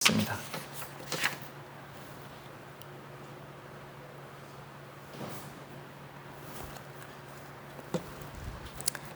있습니다.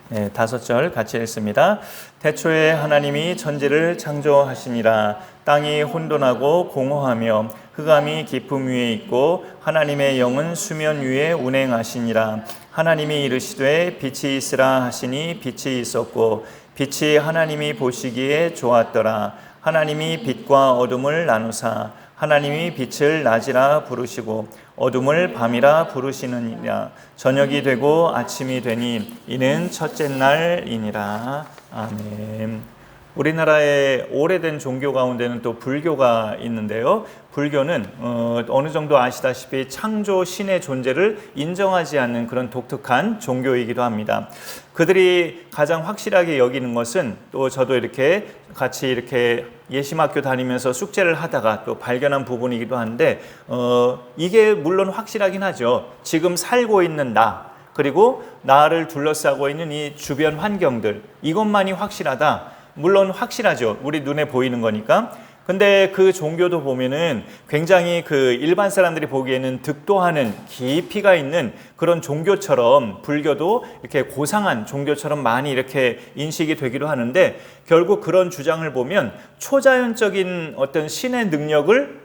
네, 5절 같이 읽습니다. 태초에 하나님이 천지를 창조하시니라. 땅이 혼돈하고 공허하며 흑암이 깊음 위에 있고 하나님의 영은 수면 위에 운행하시니라. 하나님이 이르시되 빛이 있으라 하시니 빛이 있었고 빛이 하나님이 보시기에 좋았더라. 하나님이 빛과 어둠을 나누사 하나님이 빛을 낮이라 부르시고 어둠을 밤이라 부르시느니라. 저녁이 되고 아침이 되니 이는 첫째 날이니라. 아멘. 우리나라의 오래된 종교 가운데는 또 불교가 있는데요. 불교는 어느 정도 아시다시피 창조 신의 존재를 인정하지 않는 그런 독특한 종교이기도 합니다. 그들이 가장 확실하게 여기는 것은 또 저도 이렇게 같이 이렇게 예심학교 다니면서 숙제를 하다가 또 발견한 부분이기도 한데 이게 물론 확실하긴 하죠. 지금 살고 있는 나 그리고 나를 둘러싸고 있는 이 주변 환경들 이것만이 확실하다. 물론 확실하죠. 우리 눈에 보이는 거니까. 근데 그 종교도 보면은 굉장히 그 일반 사람들이 보기에는 득도하는 깊이가 있는 그런 종교처럼 불교도 이렇게 고상한 종교처럼 많이 이렇게 인식이 되기도 하는데 결국 그런 주장을 보면 초자연적인 어떤 신의 능력을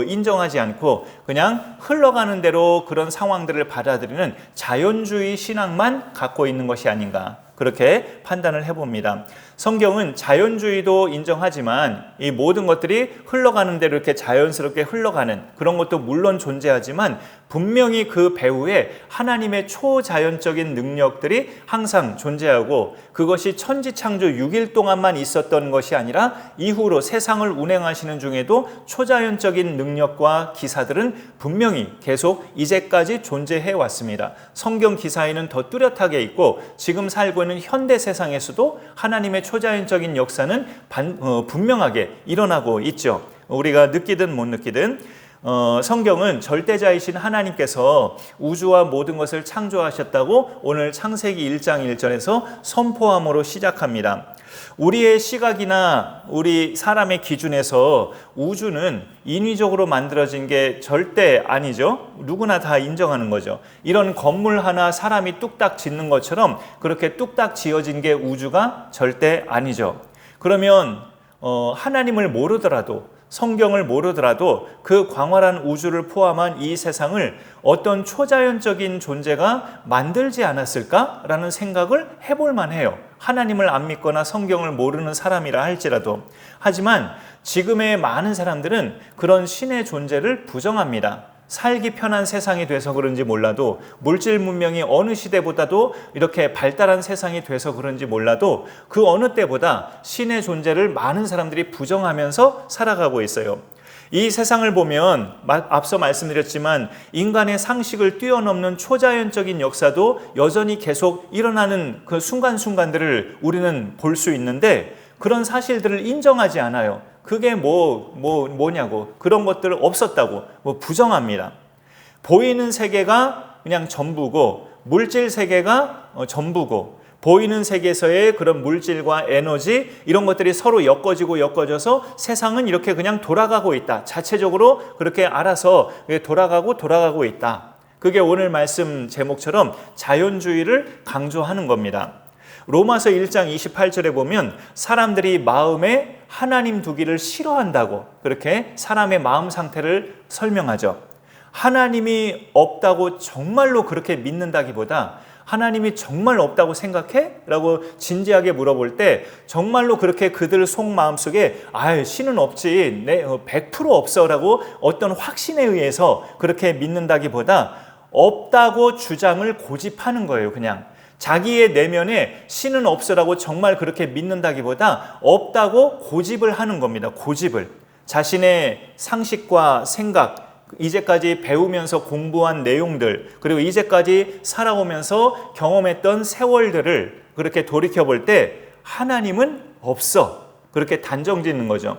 인정하지 않고 그냥 흘러가는 대로 그런 상황들을 받아들이는 자연주의 신앙만 갖고 있는 것이 아닌가 그렇게 판단을 해봅니다. 성경은 자연주의도 인정하지만 이 모든 것들이 흘러가는 대로 이렇게 자연스럽게 흘러가는 그런 것도 물론 존재하지만 분명히 그 배후에 하나님의 초자연적인 능력들이 항상 존재하고 그것이 천지창조 6일 동안만 있었던 것이 아니라 이후로 세상을 운행하시는 중에도 초자연적인 능력과 기사들은 분명히 계속 이제까지 존재해 왔습니다. 성경 기사에는 더 뚜렷하게 있고 지금 살고 있는 현대 세상에서도 하나님의 초자연적인 역사는 분명하게 일어나고 있죠. 우리가 느끼든 못 느끼든 성경은 절대자이신 하나님께서 우주와 모든 것을 창조하셨다고 오늘 창세기 1장 1절에서 선포함으로 시작합니다. 우리의 시각이나 우리 사람의 기준에서 우주는 인위적으로 만들어진 게 절대 아니죠. 누구나 다 인정하는 거죠. 이런 건물 하나 사람이 뚝딱 짓는 것처럼 그렇게 뚝딱 지어진 게 우주가 절대 아니죠. 그러면 하나님을 모르더라도 성경을 모르더라도 그 광활한 우주를 포함한 이 세상을 어떤 초자연적인 존재가 만들지 않았을까라는 생각을 해볼 만해요. 하나님을 안 믿거나 성경을 모르는 사람이라 할지라도. 하지만 지금의 많은 사람들은 그런 신의 존재를 부정합니다. 살기 편한 세상이 돼서 그런지 몰라도 물질 문명이 어느 시대보다도 이렇게 발달한 세상이 돼서 그런지 몰라도 그 어느 때보다 신의 존재를 많은 사람들이 부정하면서 살아가고 있어요. 이 세상을 보면 앞서 말씀드렸지만 인간의 상식을 뛰어넘는 초자연적인 역사도 여전히 계속 일어나는 그 순간순간들을 우리는 볼 수 있는데 그런 사실들을 인정하지 않아요. 그게 뭐냐고 그런 것들 없었다고 부정합니다. 보이는 세계가 그냥 전부고 물질 세계가 전부고 보이는 세계에서의 그런 물질과 에너지 이런 것들이 서로 엮어져서 세상은 이렇게 그냥 돌아가고 있다. 자체적으로 그렇게 알아서 돌아가고 있다. 그게 오늘 말씀 제목처럼 자연주의를 강조하는 겁니다. 로마서 1장 28절에 보면 사람들이 마음에 하나님 두기를 싫어한다고 그렇게 사람의 마음 상태를 설명하죠. 하나님이 없다고 정말로 그렇게 믿는다기보다 하나님이 정말 없다고 생각해? 라고 진지하게 물어볼 때 정말로 그렇게 그들 속마음 속에 신은 없지 100% 없어 라고 어떤 확신에 의해서 그렇게 믿는다기보다 없다고 주장을 고집하는 거예요. 그냥 자기의 내면에 신은 없으라고 정말 그렇게 믿는다기보다 없다고 고집을 하는 겁니다. 고집을. 자신의 상식과 생각, 이제까지 배우면서 공부한 내용들, 그리고 이제까지 살아오면서 경험했던 세월들을 그렇게 돌이켜볼 때 하나님은 없어. 그렇게 단정 짓는 거죠.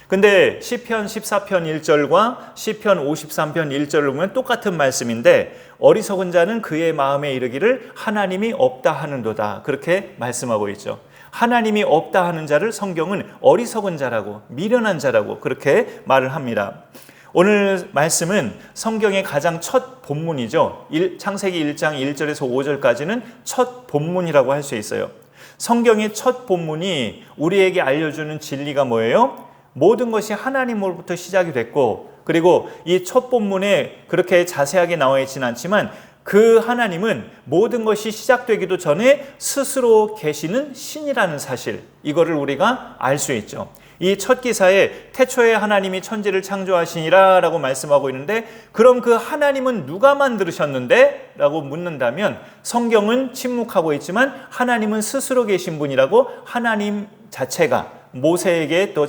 근데 시편 14편 1절과 시편 53편 1절을 보면 똑같은 말씀인데 어리석은 자는 그의 마음에 이르기를 하나님이 없다 하는도다. 그렇게 말씀하고 있죠. 하나님이 없다 하는 자를 성경은 어리석은 자라고, 미련한 자라고 그렇게 말을 합니다. 오늘 말씀은 성경의 가장 첫 본문이죠. 창세기 1장 1절에서 5절까지는 첫 본문이라고 할 수 있어요. 성경의 첫 본문이 우리에게 알려주는 진리가 뭐예요? 모든 것이 하나님으로부터 시작이 됐고, 그리고 이 첫 본문에 그렇게 자세하게 나와 있지는 않지만 그 하나님은 모든 것이 시작되기도 전에 스스로 계시는 신이라는 사실, 이거를 우리가 알 수 있죠. 이 첫 기사에 태초에 하나님이 천지를 창조하시니라 라고 말씀하고 있는데, 그럼 그 하나님은 누가 만드셨는데? 라고 묻는다면 성경은 침묵하고 있지만 하나님은 스스로 계신 분이라고 하나님 자체가 모세에게 또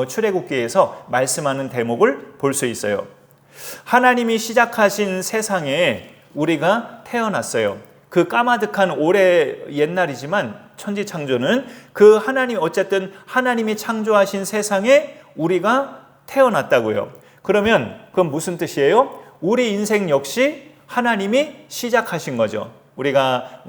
출애굽기에서 말씀하는 대목을 볼 수 있어요. 하나님이 시작하신 세상에 우리가 태어났어요. 그 까마득한 오래 옛날이지만 천지창조는 그 하나님, 어쨌든 하나님이 창조하신 세상에 우리가 태어났다고요. 그러면 그건 무슨 뜻이에요? 우리 인생 역시 하나님이 시작하신 거죠. 우리가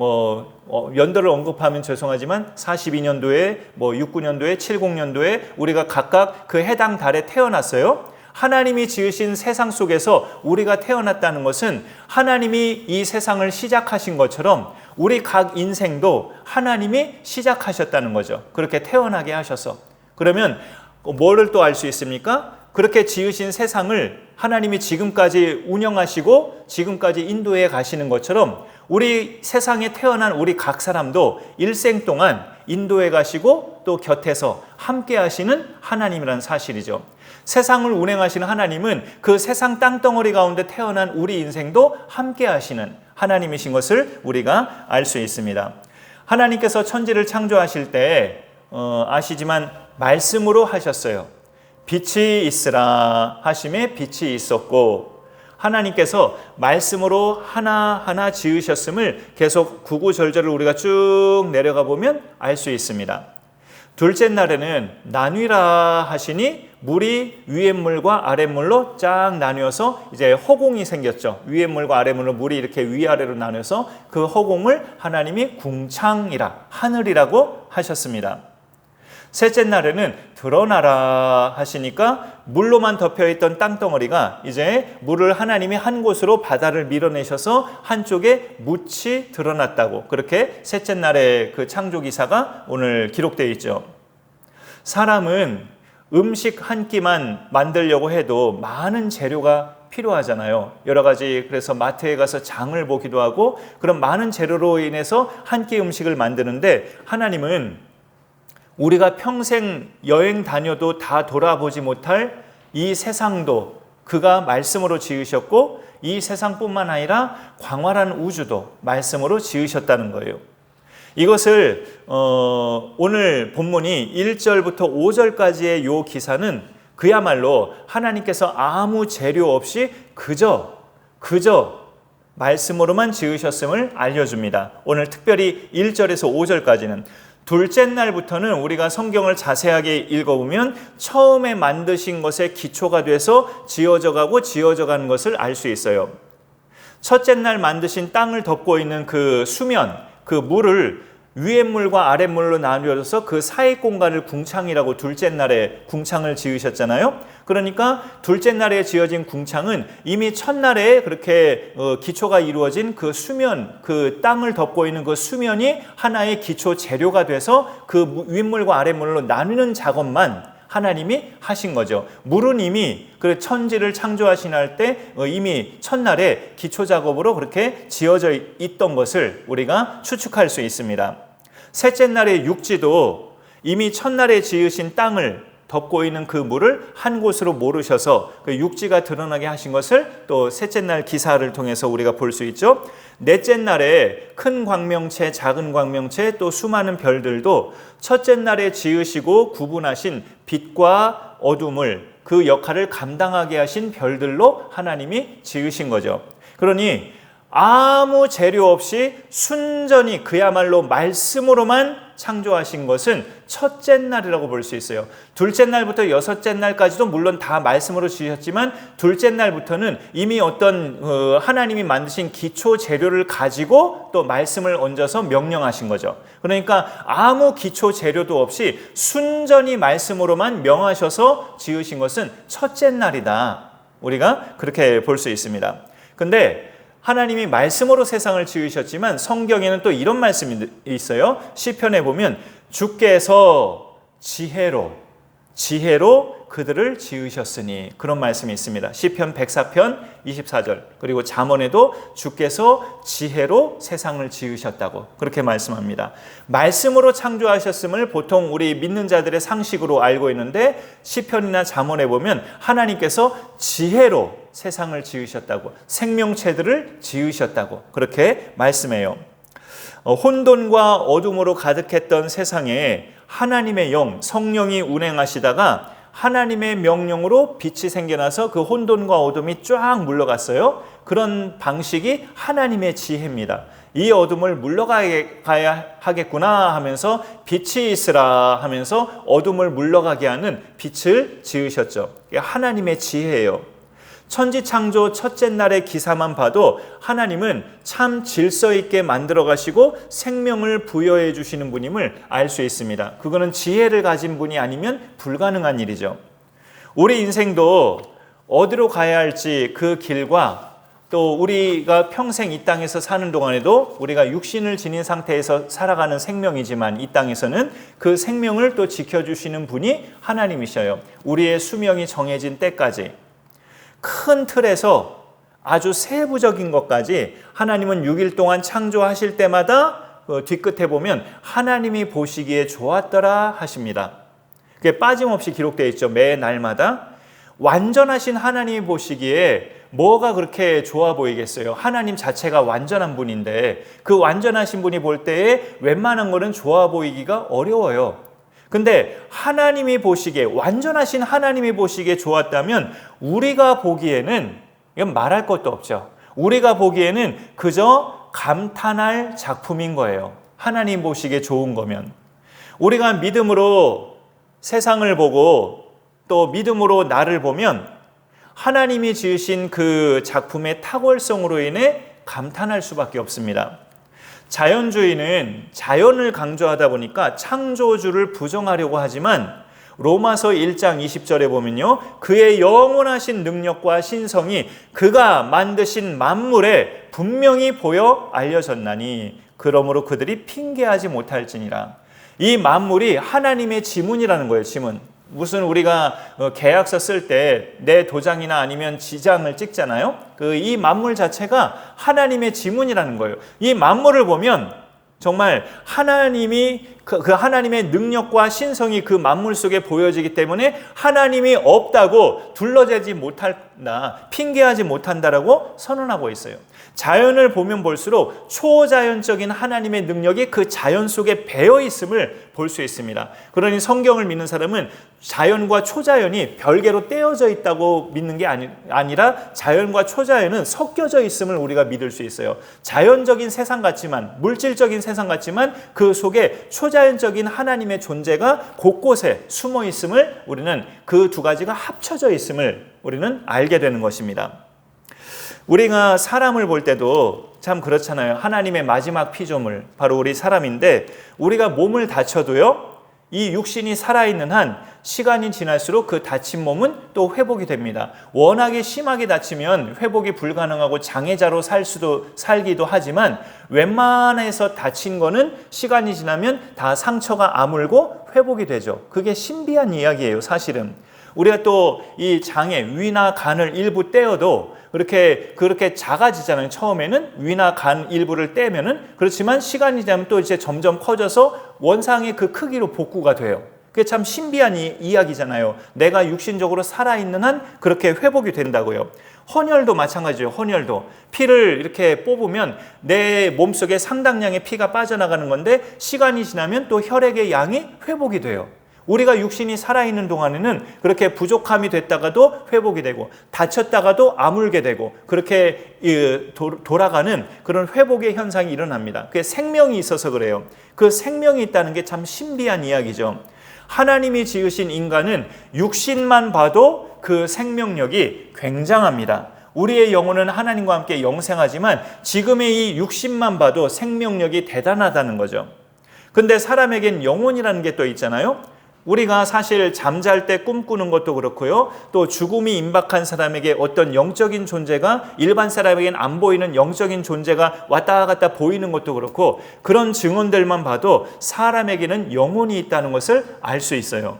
연도를 언급하면 죄송하지만 42년도에 69년도에 70년도에 우리가 각각 그 해당 달에 태어났어요. 하나님이 지으신 세상 속에서 우리가 태어났다는 것은 하나님이 이 세상을 시작하신 것처럼 우리 각 인생도 하나님이 시작하셨다는 거죠. 그렇게 태어나게 하셔서. 그러면 뭐를 또 알 수 있습니까? 그렇게 지으신 세상을 하나님이 지금까지 운영하시고 지금까지 인도해 가시는 것처럼 우리 세상에 태어난 우리 각 사람도 일생 동안 인도해 가시고 또 곁에서 함께 하시는 하나님이라는 사실이죠. 세상을 운행하시는 하나님은 그 세상 땅덩어리 가운데 태어난 우리 인생도 함께 하시는 하나님이신 것을 우리가 알 수 있습니다. 하나님께서 천지를 창조하실 때 아시지만 말씀으로 하셨어요. 빛이 있으라 하심에 빛이 있었고, 하나님께서 말씀으로 하나하나 지으셨음을 계속 구구절절을 우리가 쭉 내려가 보면 알 수 있습니다. 둘째 날에는 나뉘라 하시니 물이 위의 물과 아래 물로 쫙 나뉘어서 이제 허공이 생겼죠. 위의 물과 아래 물로 물이 이렇게 위아래로 나뉘어서 그 허공을 하나님이 궁창이라, 하늘이라고 하셨습니다. 셋째 날에는 드러나라 하시니까 물로만 덮여있던 땅덩어리가 이제 물을 하나님이 한 곳으로 바다를 밀어내셔서 한쪽에 묻이 드러났다고, 그렇게 셋째 날의 그 창조 기사가 오늘 기록되어 있죠. 사람은 음식 한 끼만 만들려고 해도 많은 재료가 필요하잖아요. 여러 가지, 그래서 마트에 가서 장을 보기도 하고 그런 많은 재료로 인해서 한 끼 음식을 만드는데, 하나님은 우리가 평생 여행 다녀도 다 돌아보지 못할 이 세상도 그가 말씀으로 지으셨고, 이 세상뿐만 아니라 광활한 우주도 말씀으로 지으셨다는 거예요. 이것을 오늘 본문이 1절부터 5절까지의 이 기사는 그야말로 하나님께서 아무 재료 없이 그저 말씀으로만 지으셨음을 알려줍니다. 오늘 특별히 1절에서 5절까지는. 둘째 날부터는 우리가 성경을 자세하게 읽어보면 처음에 만드신 것의 기초가 돼서 지어져 가는 것을 알 수 있어요. 첫째 날 만드신 땅을 덮고 있는 그 수면, 그 물을 위의 물과 아래 물로 나누어서 그 사이 공간을 궁창이라고 둘째 날에 궁창을 지으셨잖아요. 그러니까 둘째 날에 지어진 궁창은 이미 첫날에 그렇게 기초가 이루어진 그 수면, 그 땅을 덮고 있는 그 수면이 하나의 기초 재료가 돼서 그 윗물과 아랫물로 나누는 작업만 하나님이 하신 거죠. 물은 이미 그 천지를 창조하신 때 이미 첫날에 기초 작업으로 그렇게 지어져 있던 것을 우리가 추측할 수 있습니다. 셋째 날의 육지도 이미 첫날에 지으신 땅을 덮고 있는 그 물을 한 곳으로 모르셔서 그 육지가 드러나게 하신 것을 또 셋째 날 기사를 통해서 우리가 볼 수 있죠. 넷째 날에 큰 광명체, 작은 광명체, 또 수많은 별들도 첫째 날에 지으시고 구분하신 빛과 어둠을, 그 역할을 감당하게 하신 별들로 하나님이 지으신 거죠. 그러니 아무 재료 없이 순전히 그야말로 말씀으로만 창조하신 것은 첫째 날이라고 볼 수 있어요. 둘째 날부터 여섯째 날까지도 물론 다 말씀으로 지으셨지만 둘째 날부터는 이미 어떤 하나님이 만드신 기초 재료를 가지고 또 말씀을 얹어서 명령하신 거죠. 그러니까 아무 기초 재료도 없이 순전히 말씀으로만 명하셔서 지으신 것은 첫째 날이다. 우리가 그렇게 볼 수 있습니다. 근데 하나님이 말씀으로 세상을 지으셨지만 성경에는 또 이런 말씀이 있어요. 시편에 보면 주께서 지혜로 그들을 지으셨으니, 그런 말씀이 있습니다. 시편 104편 24절, 그리고 잠언에도 주께서 지혜로 세상을 지으셨다고 그렇게 말씀합니다. 말씀으로 창조하셨음을 보통 우리 믿는 자들의 상식으로 알고 있는데 시편이나 잠언에 보면 하나님께서 지혜로 세상을 지으셨다고, 생명체들을 지으셨다고 그렇게 말씀해요. 혼돈과 어둠으로 가득했던 세상에 하나님의 영, 성령이 운행하시다가 하나님의 명령으로 빛이 생겨나서 그 혼돈과 어둠이 쫙 물러갔어요. 그런 방식이 하나님의 지혜입니다. 이 어둠을 물러가야 하겠구나 하면서 빛이 있으라 하면서 어둠을 물러가게 하는 빛을 지으셨죠. 이게 하나님의 지혜예요. 천지창조 첫째 날의 기사만 봐도 하나님은 참 질서 있게 만들어 가시고 생명을 부여해 주시는 분임을 알 수 있습니다. 그거는 지혜를 가진 분이 아니면 불가능한 일이죠. 우리 인생도 어디로 가야 할지 그 길과 또 우리가 평생 이 땅에서 사는 동안에도 우리가 육신을 지닌 상태에서 살아가는 생명이지만 이 땅에서는 그 생명을 또 지켜주시는 분이 하나님이셔요. 우리의 수명이 정해진 때까지. 큰 틀에서 아주 세부적인 것까지 하나님은 6일 동안 창조하실 때마다 뒤끝에 보면 하나님이 보시기에 좋았더라 하십니다. 그게 빠짐없이 기록되어 있죠. 매 날마다. 완전하신 하나님이 보시기에 뭐가 그렇게 좋아 보이겠어요? 하나님 자체가 완전한 분인데 그 완전하신 분이 볼 때에 웬만한 거는 좋아 보이기가 어려워요. 근데 하나님이 보시기에, 완전하신 하나님이 보시기에 좋았다면 우리가 보기에는, 이건 말할 것도 없죠. 우리가 보기에는 그저 감탄할 작품인 거예요. 하나님 보시기에 좋은 거면. 우리가 믿음으로 세상을 보고 또 믿음으로 나를 보면 하나님이 지으신 그 작품의 탁월성으로 인해 감탄할 수밖에 없습니다. 자연주의는 자연을 강조하다 보니까 창조주를 부정하려고 하지만 로마서 1장 20절에 보면요, 그의 영원하신 능력과 신성이 그가 만드신 만물에 분명히 보여 알려졌나니 그러므로 그들이 핑계하지 못할지니라. 이 만물이 하나님의 지문이라는 거예요. 지문. 무슨 우리가 계약서 쓸 때 내 도장이나 아니면 지장을 찍잖아요. 이 만물 자체가 하나님의 지문이라는 거예요. 이 만물을 보면 정말 하나님이 그 하나님의 능력과 신성이 그 만물 속에 보여지기 때문에 하나님이 없다고 둘러대지 못한다, 핑계하지 못한다라고 선언하고 있어요. 자연을 보면 볼수록 초자연적인 하나님의 능력이 그 자연 속에 배어 있음을 볼 수 있습니다. 그러니 성경을 믿는 사람은 자연과 초자연이 별개로 떼어져 있다고 믿는 게 아니라 자연과 초자연은 섞여져 있음을 우리가 믿을 수 있어요. 자연적인 세상 같지만, 물질적인 세상 같지만 그 속에 초자연적인 하나님의 존재가 곳곳에 숨어 있음을 우리는, 그 두 가지가 합쳐져 있음을 우리는 알게 되는 것입니다. 우리가 사람을 볼 때도 참 그렇잖아요. 하나님의 마지막 피조물, 바로 우리 사람인데 우리가 몸을 다쳐도요, 이 육신이 살아있는 한 시간이 지날수록 그 다친 몸은 또 회복이 됩니다. 워낙에 심하게 다치면 회복이 불가능하고 장애자로 살기도 하지만 웬만해서 다친 거는 시간이 지나면 다 상처가 아물고 회복이 되죠. 그게 신비한 이야기예요, 사실은. 우리가 또 이 장애, 위나 간을 일부 떼어도 그렇게 작아지잖아요. 처음에는 위나 간 일부를 떼면은. 그렇지만 시간이 지나면 또 이제 점점 커져서 원상의 그 크기로 복구가 돼요. 그게 참 신비한 이야기잖아요. 내가 육신적으로 살아있는 한 그렇게 회복이 된다고요. 헌혈도 마찬가지예요. 헌혈도 피를 이렇게 뽑으면 내 몸속에 상당량의 피가 빠져나가는 건데 시간이 지나면 또 혈액의 양이 회복이 돼요. 우리가 육신이 살아있는 동안에는 그렇게 부족함이 됐다가도 회복이 되고 다쳤다가도 아물게 되고 그렇게 돌아가는 그런 회복의 현상이 일어납니다. 그게 생명이 있어서 그래요. 그 생명이 있다는 게 참 신비한 이야기죠. 하나님이 지으신 인간은 육신만 봐도 그 생명력이 굉장합니다. 우리의 영혼은 하나님과 함께 영생하지만 지금의 이 육신만 봐도 생명력이 대단하다는 거죠. 근데 사람에겐 영혼이라는 게 또 있잖아요. 우리가 사실 잠잘 때 꿈꾸는 것도 그렇고요. 또 죽음이 임박한 사람에게 어떤 영적인 존재가 일반 사람에겐 안 보이는 영적인 존재가 왔다 갔다 보이는 것도 그렇고 그런 증언들만 봐도 사람에게는 영혼이 있다는 것을 알 수 있어요.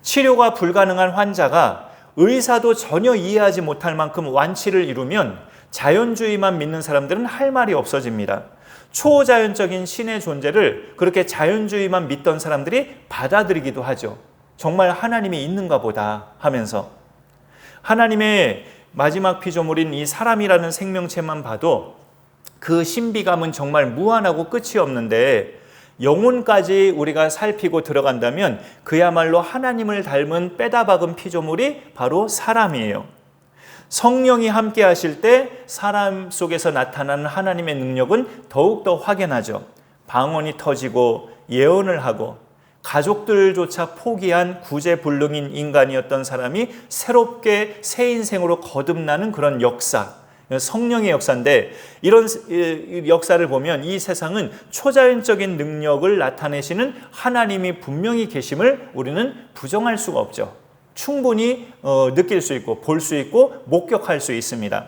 치료가 불가능한 환자가 의사도 전혀 이해하지 못할 만큼 완치를 이루면 자연주의만 믿는 사람들은 할 말이 없어집니다. 초자연적인 신의 존재를 그렇게 자연주의만 믿던 사람들이 받아들이기도 하죠. 정말 하나님이 있는가 보다 하면서 하나님의 마지막 피조물인 이 사람이라는 생명체만 봐도 그 신비감은 정말 무한하고 끝이 없는데 영혼까지 우리가 살피고 들어간다면 그야말로 하나님을 닮은 빼다박은 피조물이 바로 사람이에요. 성령이 함께 하실 때 사람 속에서 나타나는 하나님의 능력은 더욱더 확연하죠. 방언이 터지고 예언을 하고 가족들조차 포기한 구제불능인 인간이었던 사람이 새롭게 새 인생으로 거듭나는 그런 역사, 성령의 역사인데 이런 역사를 보면 이 세상은 초자연적인 능력을 나타내시는 하나님이 분명히 계심을 우리는 부정할 수가 없죠. 충분히 느낄 수 있고 볼 수 있고 목격할 수 있습니다.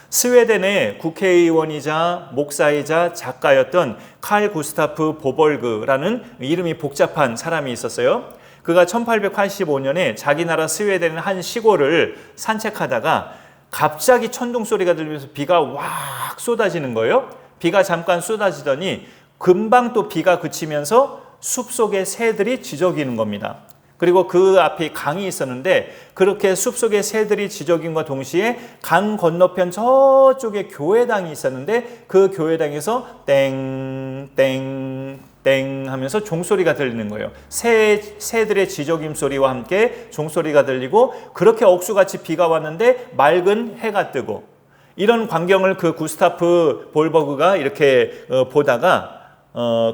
스웨덴의 국회의원이자 목사이자 작가였던 칼 구스타프 보벌그라는 이름이 복잡한 사람이 있었어요. 그가 1885년에 자기 나라 스웨덴의 한 시골을 산책하다가 갑자기 천둥 소리가 들리면서 비가 확 쏟아지는 거예요. 비가 잠깐 쏟아지더니 금방 또 비가 그치면서 숲속의 새들이 지저귀는 겁니다. 그리고 그 앞에 강이 있었는데 그렇게 숲속의 새들이 지저귀는과 동시에 강 건너편 저쪽에 교회당이 있었는데 그 교회당에서 땡땡 땡 하면서 종소리가 들리는 거예요. 새들의 지저귐 소리와 함께 종소리가 들리고 그렇게 억수같이 비가 왔는데 맑은 해가 뜨고 이런 광경을 그 구스타프 볼버그가 이렇게 보다가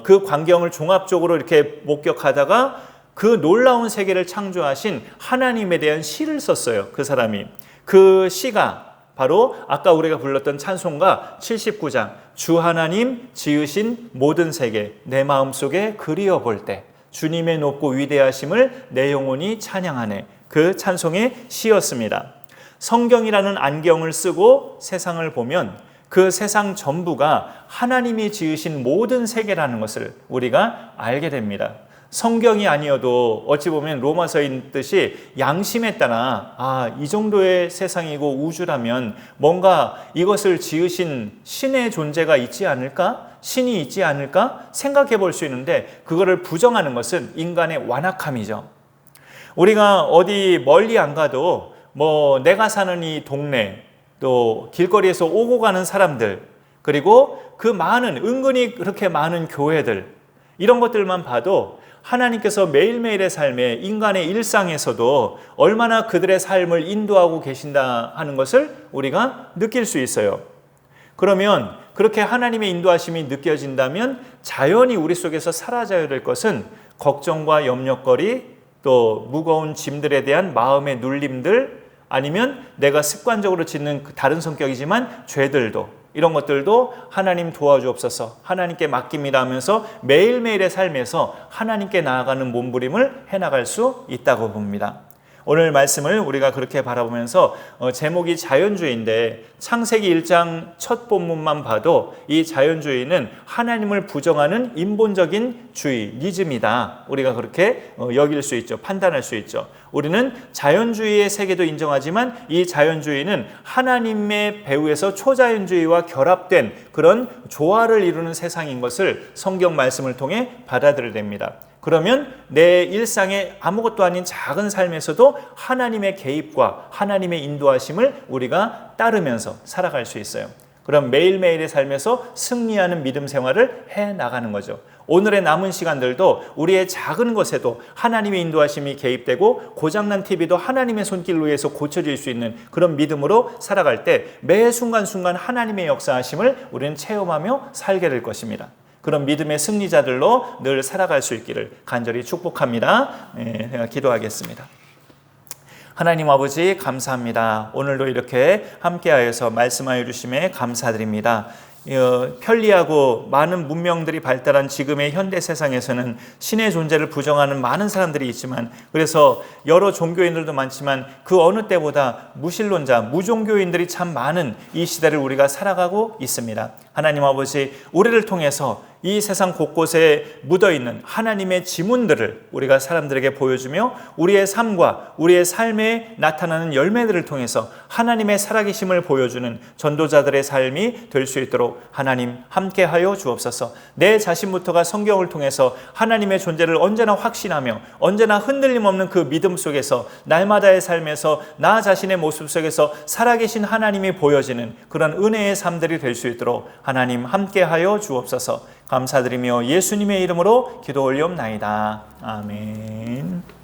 그 광경을 종합적으로 이렇게 목격하다가 그 놀라운 세계를 창조하신 하나님에 대한 시를 썼어요. 그 사람이. 그 시가 바로 아까 우리가 불렀던 찬송가 79장 주 하나님 지으신 모든 세계 내 마음속에 그리워 볼 때 주님의 높고 위대하심을 내 영혼이 찬양하네. 그 찬송의 시였습니다. 성경이라는 안경을 쓰고 세상을 보면 그 세상 전부가 하나님이 지으신 모든 세계라는 것을 우리가 알게 됩니다. 성경이 아니어도 어찌 보면 로마서인 듯이 양심에 따라 이 정도의 세상이고 우주라면 뭔가 이것을 지으신 신의 존재가 있지 않을까? 신이 있지 않을까? 생각해 볼 수 있는데 그거를 부정하는 것은 인간의 완악함이죠. 우리가 어디 멀리 안 가도 내가 사는 이 동네 또 길거리에서 오고 가는 사람들 그리고 그 많은 은근히 그렇게 많은 교회들 이런 것들만 봐도 하나님께서 매일매일의 삶에 인간의 일상에서도 얼마나 그들의 삶을 인도하고 계신다 하는 것을 우리가 느낄 수 있어요. 그러면 그렇게 하나님의 인도하심이 느껴진다면 자연히 우리 속에서 사라져야 될 것은 걱정과 염려거리 또 무거운 짐들에 대한 마음의 눌림들 아니면 내가 습관적으로 짓는 다른 성격이지만 죄들도 이런 것들도 하나님 도와주옵소서 하나님께 맡깁니다 하면서 매일매일의 삶에서 하나님께 나아가는 몸부림을 해나갈 수 있다고 봅니다. 오늘 말씀을 우리가 그렇게 바라보면서 제목이 자연주의인데 창세기 1장 첫 본문만 봐도 이 자연주의는 하나님을 부정하는 인본적인 주의, 니즘이다. 우리가 그렇게 여길 수 있죠. 판단할 수 있죠. 우리는 자연주의의 세계도 인정하지만 이 자연주의는 하나님의 배후에서 초자연주의와 결합된 그런 조화를 이루는 세상인 것을 성경 말씀을 통해 받아들여야 됩니다. 그러면 내 일상의 아무것도 아닌 작은 삶에서도 하나님의 개입과 하나님의 인도하심을 우리가 따르면서 살아갈 수 있어요. 그럼 매일매일의 삶에서 승리하는 믿음 생활을 해 나가는 거죠. 오늘의 남은 시간들도 우리의 작은 것에도 하나님의 인도하심이 개입되고 고장난 TV도 하나님의 손길로 해서 고쳐질 수 있는 그런 믿음으로 살아갈 때 매 순간순간 하나님의 역사하심을 우리는 체험하며 살게 될 것입니다. 그런 믿음의 승리자들로 늘 살아갈 수 있기를 간절히 축복합니다. 제가 기도하겠습니다. 하나님 아버지 감사합니다. 오늘도 이렇게 함께하여서 말씀하여 주심에 감사드립니다. 편리하고 많은 문명들이 발달한 지금의 현대 세상에서는 신의 존재를 부정하는 많은 사람들이 있지만, 그래서 여러 종교인들도 많지만 그 어느 때보다 무신론자, 무종교인들이 참 많은 이 시대를 우리가 살아가고 있습니다. 하나님 아버지, 우리를 통해서 이 세상 곳곳에 묻어있는 하나님의 지문들을 우리가 사람들에게 보여주며 우리의 삶과 우리의 삶에 나타나는 열매들을 통해서 하나님의 살아계심을 보여주는 전도자들의 삶이 될 수 있도록 하나님 함께하여 주옵소서. 내 자신부터가 성경을 통해서 하나님의 존재를 언제나 확신하며 언제나 흔들림 없는 그 믿음 속에서 날마다의 삶에서 나 자신의 모습 속에서 살아계신 하나님이 보여지는 그런 은혜의 삶들이 될 수 있도록 하나님 함께하여 주옵소서. 감사드리며 예수님의 이름으로 기도 올리옵나이다. 아멘.